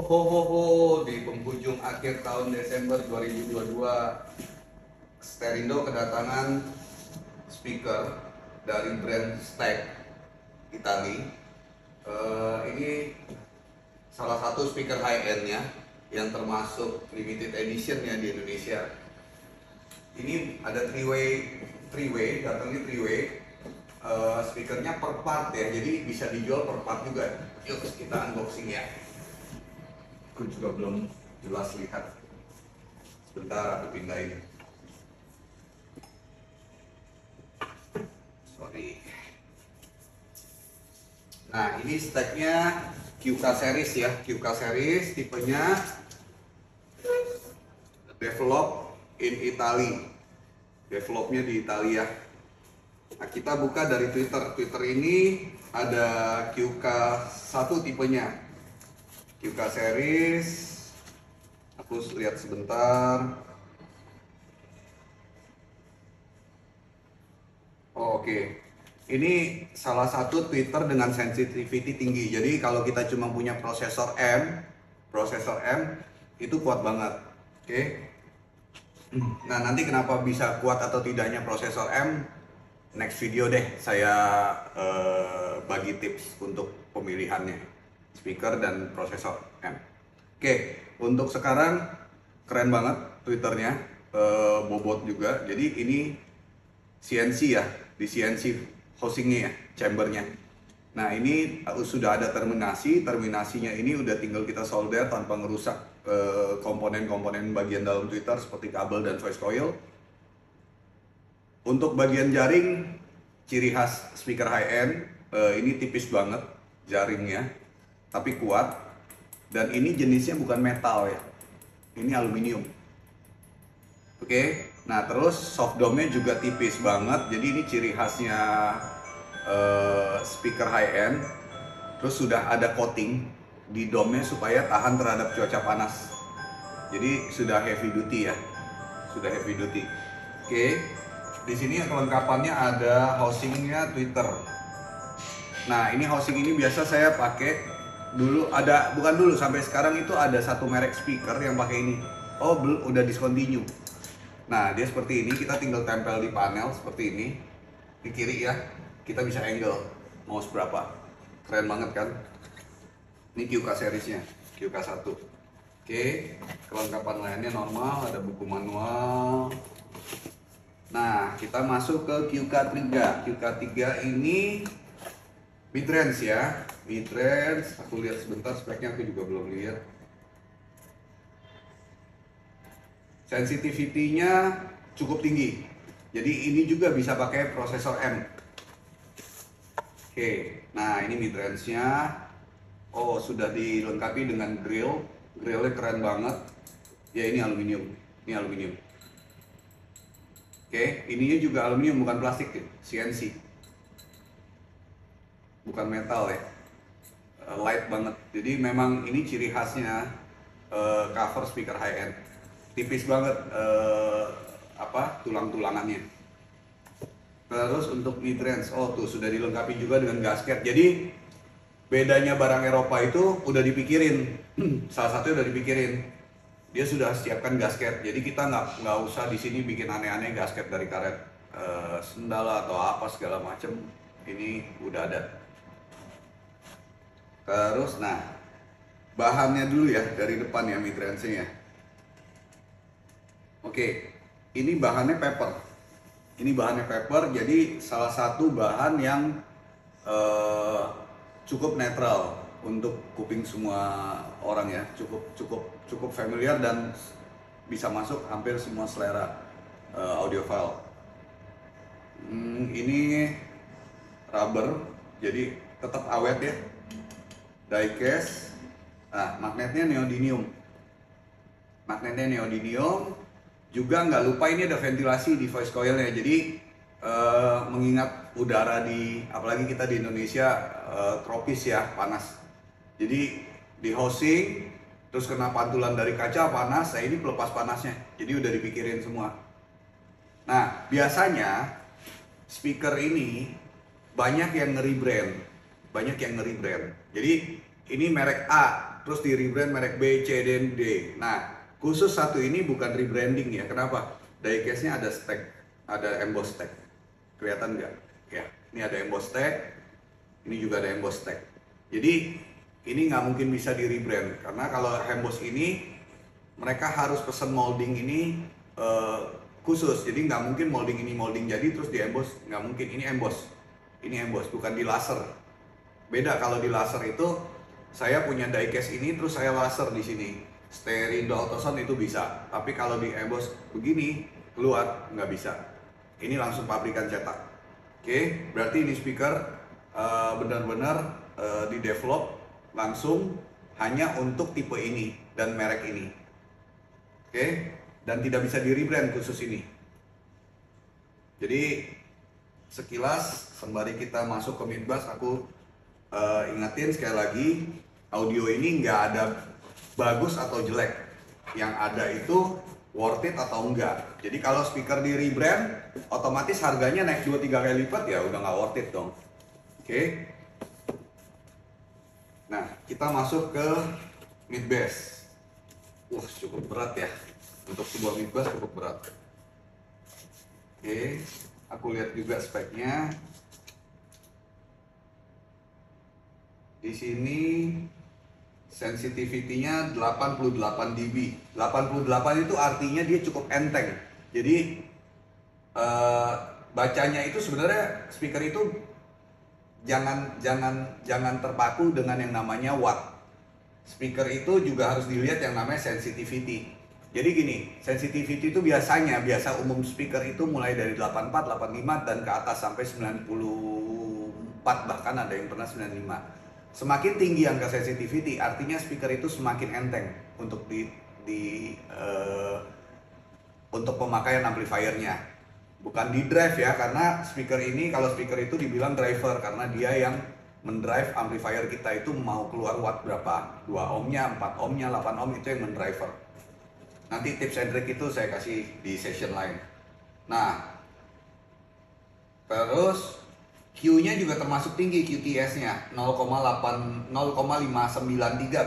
Ho ho ho, di penghujung akhir tahun Desember 2022, Sterindo kedatangan speaker dari brand Stack Italy. Ini salah satu speaker high-end-nya yang termasuk limited edition ya di Indonesia. Ini ada three-way, datangnya three-way. Speakernya per part ya, jadi bisa dijual per part juga. Yuk kita unboxing ya. Aku juga belum jelas lihat. Sebentar aku pindah ini. Sorry. Nah ini speknya QK series ya, QK series tipenya develop in Italy. Developnya di Italia. Nah kita buka dari Twitter. Twitter ini ada QK1 tipenya. QK series, aku lihat sebentar. Oh, oke. Ini salah satu Twitter dengan sensitivity tinggi. Jadi kalau kita cuma punya prosesor M itu kuat banget. Oke. Nah, nanti kenapa bisa kuat atau tidaknya prosesor M? Next video deh saya bagi tips untuk pemilihannya speaker dan prosesor M. Oke, untuk sekarang keren banget Twitternya, bobot juga. Jadi ini CNC ya, di CNC housingnya ya, chambernya. Nah ini sudah ada terminasinya ini udah tinggal kita solder tanpa ngerusak komponen-komponen bagian dalam Twitter seperti kabel dan voice coil. Untuk bagian jaring, ciri khas speaker high-end, ini tipis banget jaringnya, tapi kuat. Dan ini jenisnya bukan metal ya, ini aluminium. Oke, nah terus soft dome-nya juga tipis banget, jadi ini ciri khasnya speaker high-end. Terus sudah ada coating di dome-nya supaya tahan terhadap cuaca panas. Jadi sudah heavy duty ya, sudah heavy duty. Oke. Di sini kelengkapannya ada housingnya Twitter. Nah ini housing ini biasa saya pakai dulu, ada bukan dulu, sampai sekarang itu ada satu merek speaker yang pakai ini. Oh udah discontinue. Nah dia seperti ini, kita tinggal tempel di panel seperti ini. Di kiri ya, kita bisa angle mau seberapa. Keren banget kan? Ini QK seriesnya, QK1. Oke, kelengkapan lainnya normal, ada buku manual. Nah, kita masuk ke QK3. QK3 ini midrange ya. Midrange, aku lihat sebentar speknya, aku juga belum lihat. Sensitivity-nya cukup tinggi. Jadi ini juga bisa pakai prosesor M. Oke, nah ini midrange-nya. Oh, sudah dilengkapi dengan grill. Grillnya keren banget. Ya ini aluminium. Ini aluminium. Oke, ininya juga aluminium, bukan plastik ya, CNC. Bukan metal ya, light banget. Jadi memang ini ciri khasnya cover speaker high end. Tipis banget tulang-tulangannya. Terus untuk midrange, oh tuh sudah dilengkapi juga dengan gasket. Jadi bedanya barang Eropa itu udah dipikirin, salah satunya udah dipikirin. Dia sudah siapkan gasket, jadi kita nggak usah di sini bikin aneh-aneh gasket dari karet sendal atau apa segala macem. Ini udah ada. Terus nah bahannya dulu ya dari depan ya, midrange-nya. Oke, ini bahannya paper. Ini bahannya paper, jadi salah satu bahan yang cukup netral untuk kuping semua orang ya, cukup familiar dan bisa masuk hampir semua selera audiophile. Ini rubber, jadi tetap awet ya. Diecast. Nah, magnetnya neodymium. Juga nggak lupa ini ada ventilasi di voice coilnya. Jadi mengingat udara apalagi kita di Indonesia tropis ya, panas. Jadi di housing terus kena pantulan dari kaca panas, nah ini pelepas panasnya. Jadi udah dipikirin semua. Nah biasanya speaker ini banyak yang nge-rebrand. Jadi ini merek A, terus di rebrand merek B, C, dan D. Nah, khusus satu ini bukan rebranding ya. Kenapa? Diecast-nya ada stack, ada emboss stack. Kelihatan nggak? Ya, ini ada emboss stack, ini juga ada emboss stack. Jadi ini nggak mungkin bisa di rebrand karena kalau emboss ini mereka harus pesen molding ini khusus. Jadi nggak mungkin molding ini molding jadi terus di emboss, nggak mungkin. Ini emboss bukan di laser. Beda kalau di laser itu saya punya diecast ini terus saya laser di sini. Stereo ultrasound itu bisa, tapi kalau di emboss begini keluar nggak bisa. Ini langsung pabrikan cetak. Oke, berarti ini speaker benar-benar di develop langsung hanya untuk tipe ini dan merek ini. Oke, dan tidak bisa di rebrand khusus ini. Jadi sekilas sembari kita masuk ke midbus, aku ingetin sekali lagi, audio ini nggak ada bagus atau jelek. Yang ada itu worth it atau enggak. Jadi kalau speaker di rebrand, otomatis harganya naik 2-3 kali lipat, ya udah nggak worth it dong. Oke. Nah, kita masuk ke midbass. Wah, cukup berat ya. Untuk sebuah midbass cukup berat. Oke, aku lihat juga speknya. Di sini sensitivity-nya 88 dB. 88 itu artinya dia cukup enteng. Jadi bacanya itu sebenarnya speaker itu jangan terpaku dengan yang namanya watt. Speaker itu juga harus dilihat yang namanya sensitivity. Jadi gini, sensitivity itu biasa umum speaker itu mulai dari 84, 85 dan ke atas sampai 94, bahkan ada yang pernah 95. Semakin tinggi angka sensitivity, artinya speaker itu semakin enteng untuk untuk pemakaian amplifiernya. Bukan di drive ya, karena speaker ini, kalau speaker itu dibilang driver karena dia yang mendrive amplifier kita itu mau keluar watt berapa, 2 ohmnya, 4 ohmnya, 8 ohm itu yang mendriver. Nanti tips and trick itu saya kasih di session lain. Nah, terus Q-nya juga termasuk tinggi, QTS-nya 0,593,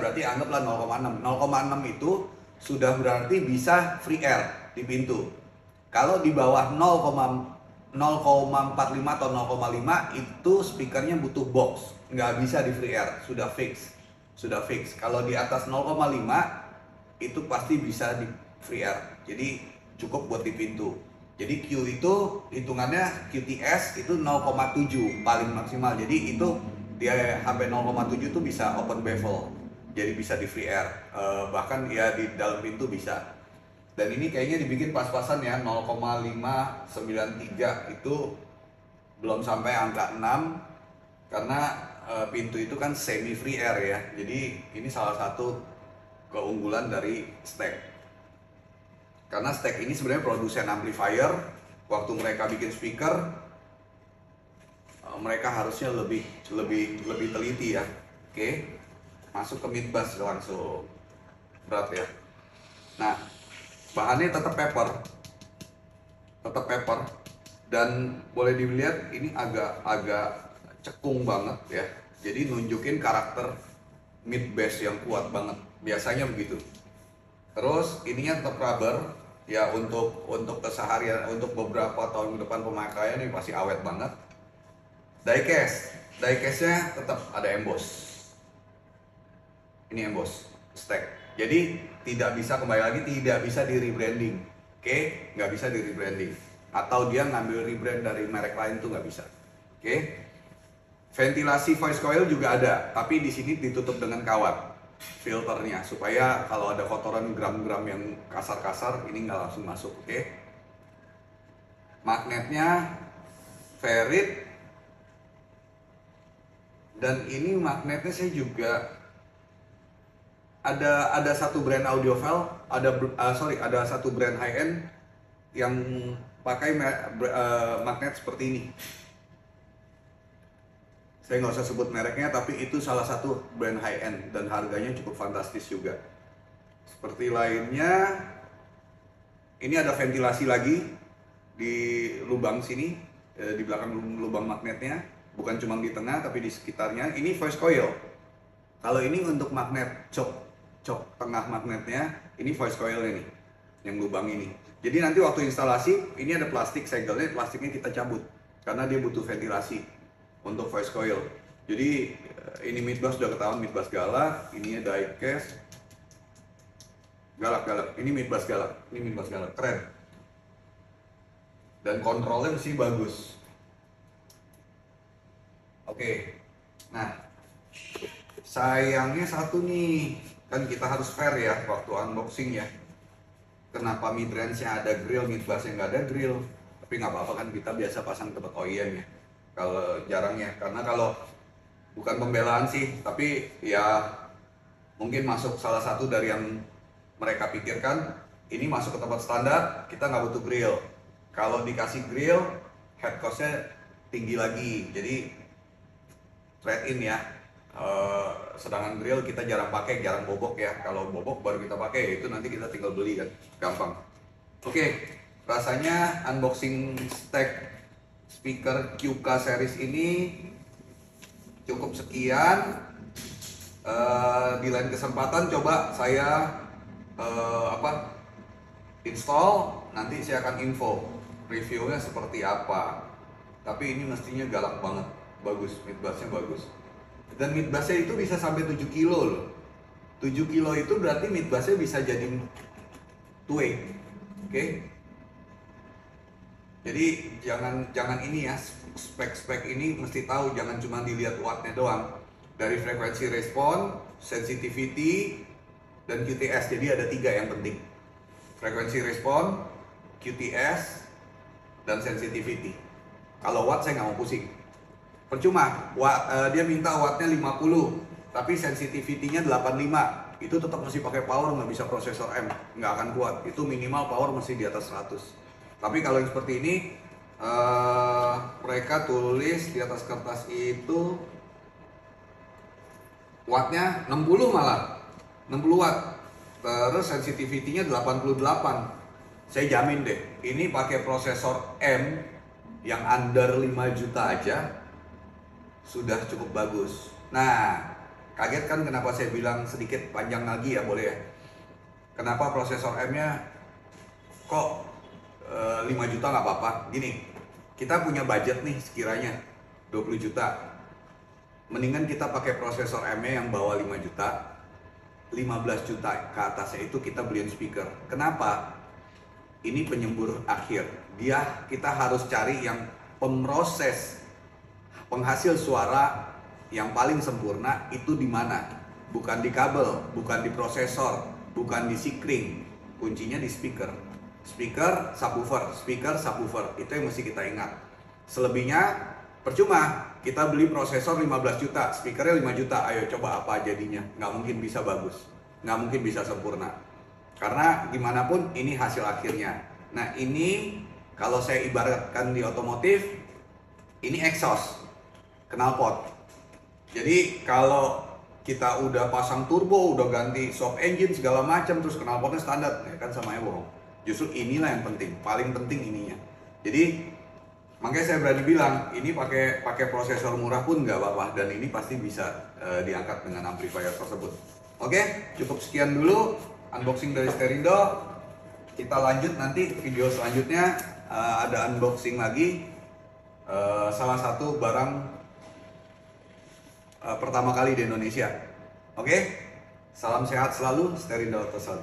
berarti anggaplah 0,6. 0,6 itu sudah berarti bisa free air di pintu. Kalau di bawah 0,45 atau 0,5 itu speakernya butuh box, nggak bisa di free air, sudah fix. Kalau di atas 0,5 itu pasti bisa di free air, jadi cukup buat di pintu. Jadi Q itu hitungannya QTS itu 0,7 paling maksimal. Jadi itu dia sampai 0,7 itu bisa open bevel. Jadi bisa di free air. Bahkan ya di dalam pintu bisa. Dan ini kayaknya dibikin pas-pasan ya, 0,593 itu belum sampai angka 6 karena pintu itu kan semi free air ya. Jadi ini salah satu keunggulan dari stack. Karena stack ini sebenarnya produsen amplifier, waktu mereka bikin speaker, mereka harusnya lebih teliti ya. Oke, masuk ke midbass langsung. Berat ya. Nah, bahannya tetap paper, dan boleh dilihat ini agak cekung banget ya. Jadi nunjukin karakter midbass yang kuat banget. Biasanya begitu. Terus ininya tetap rubber ya, untuk keseharian, untuk beberapa tahun ke depan pemakaian ini pasti awet banget. Diecast-nya tetap ada emboss. Ini emboss stack. Jadi tidak bisa, kembali lagi, tidak bisa di rebranding. Oke, nggak bisa di rebranding. Atau dia ngambil rebrand dari merek lain tuh nggak bisa. Oke. Ventilasi voice coil juga ada, tapi di sini ditutup dengan kawat filternya supaya kalau ada kotoran gram-gram yang kasar-kasar ini nggak langsung masuk. Oke. Magnetnya ferrit, dan ini magnetnya saya juga ada satu brand audiophile, ada satu brand high end yang pakai magnet seperti ini. Saya nggak usah sebut mereknya, tapi itu salah satu brand high end dan harganya cukup fantastis juga. Seperti lainnya, ini ada ventilasi lagi di lubang sini, di belakang lubang magnetnya, bukan cuma di tengah tapi di sekitarnya. Ini voice coil. Kalau ini untuk magnet cok tengah magnetnya, ini voice coil ini, yang lubang ini. Jadi nanti waktu instalasi, ini ada plastik segelnya, plastiknya kita cabut karena dia butuh ventilasi untuk voice coil. Jadi ini midbass sudah ketahuan, midbass galak, ini diecast galak. Ini midbass galak, keren. Dan kontrolnya mesti bagus. Oke, nah sayangnya satu nih, kan kita harus fair ya waktu unboxing ya. Kenapa midrange-nya ada grill, midbass-nya nggak ada grill? Tapi nggak apa-apa kan, kita biasa pasang tempat OEM ya. Kalau jarang ya, karena kalau bukan pembelaan sih, tapi ya mungkin masuk salah satu dari yang mereka pikirkan. Ini masuk ke tempat standar, kita nggak butuh grill. Kalau dikasih grill, head cost-nya tinggi lagi. Jadi trade-in ya. Sedangkan grill kita jarang pakai, jarang bobok ya. Kalau bobok baru kita pakai, itu nanti kita tinggal beli kan, gampang. Oke, rasanya unboxing stack speaker QK series ini cukup sekian. Di lain kesempatan coba saya install, nanti saya akan info reviewnya seperti apa. Tapi ini mestinya galak banget, bagus, midbassnya bagus. Dan midbassnya itu bisa sampai 7 kilo loh. 7 kilo itu berarti midbassnya bisa jadi 2-way. Oke? Jadi jangan ini ya, spek-spek ini mesti tahu, jangan cuma dilihat wattnya doang. Dari frekuensi respon, sensitivity, dan QTS. Jadi ada 3 yang penting. Frekuensi respon, QTS, dan sensitivity. Kalau watt saya nggak mau pusing. Percuma, dia minta wattnya 50, tapi sensitivity-nya 85. Itu tetap mesti pakai power, nggak bisa prosesor M, nggak akan kuat. Itu minimal power mesti di atas 100. Tapi kalau yang seperti ini, mereka tulis di atas kertas itu wattnya 60 malah, 60 watt. Terus sensitivity-nya 88. Saya jamin deh, ini pakai prosesor M yang under 5 juta aja sudah cukup bagus. Nah, kaget kan kenapa saya bilang sedikit panjang lagi ya, boleh ya? Kenapa prosesor M-nya kok 5 juta nggak apa-apa? Gini, kita punya budget nih sekiranya 20 juta. Mendingan kita pakai prosesor M-nya yang bawah 5 juta. 15 juta ke atasnya itu kita beliin speaker. Kenapa? Ini penyembur akhir. Kita harus cari yang pemroses, penghasil suara yang paling sempurna itu di mana? Bukan di kabel, bukan di prosesor, bukan di sikring. Kuncinya di speaker. Speaker, subwoofer. Itu yang mesti kita ingat. Selebihnya percuma. Kita beli prosesor 15 juta, speakernya 5 juta. Ayo coba apa jadinya? Nggak mungkin bisa bagus. Nggak mungkin bisa sempurna. Karena gimana pun ini hasil akhirnya. Nah ini kalau saya ibaratkan di otomotif, ini exhaust, knalpot. Jadi kalau kita udah pasang turbo, udah ganti shock engine segala macam, terus knalpotnya standar, ya kan sama bohong. Justru inilah yang penting, paling penting ininya. Jadi makanya saya berani bilang, ini pakai prosesor murah pun nggak apa-apa, dan ini pasti bisa diangkat dengan amplifier tersebut. Oke, cukup sekian dulu unboxing dari Sterindo. Kita lanjut nanti video selanjutnya, ada unboxing lagi salah satu barang pertama kali di Indonesia. Oke, salam sehat selalu, Sterindo Autosound.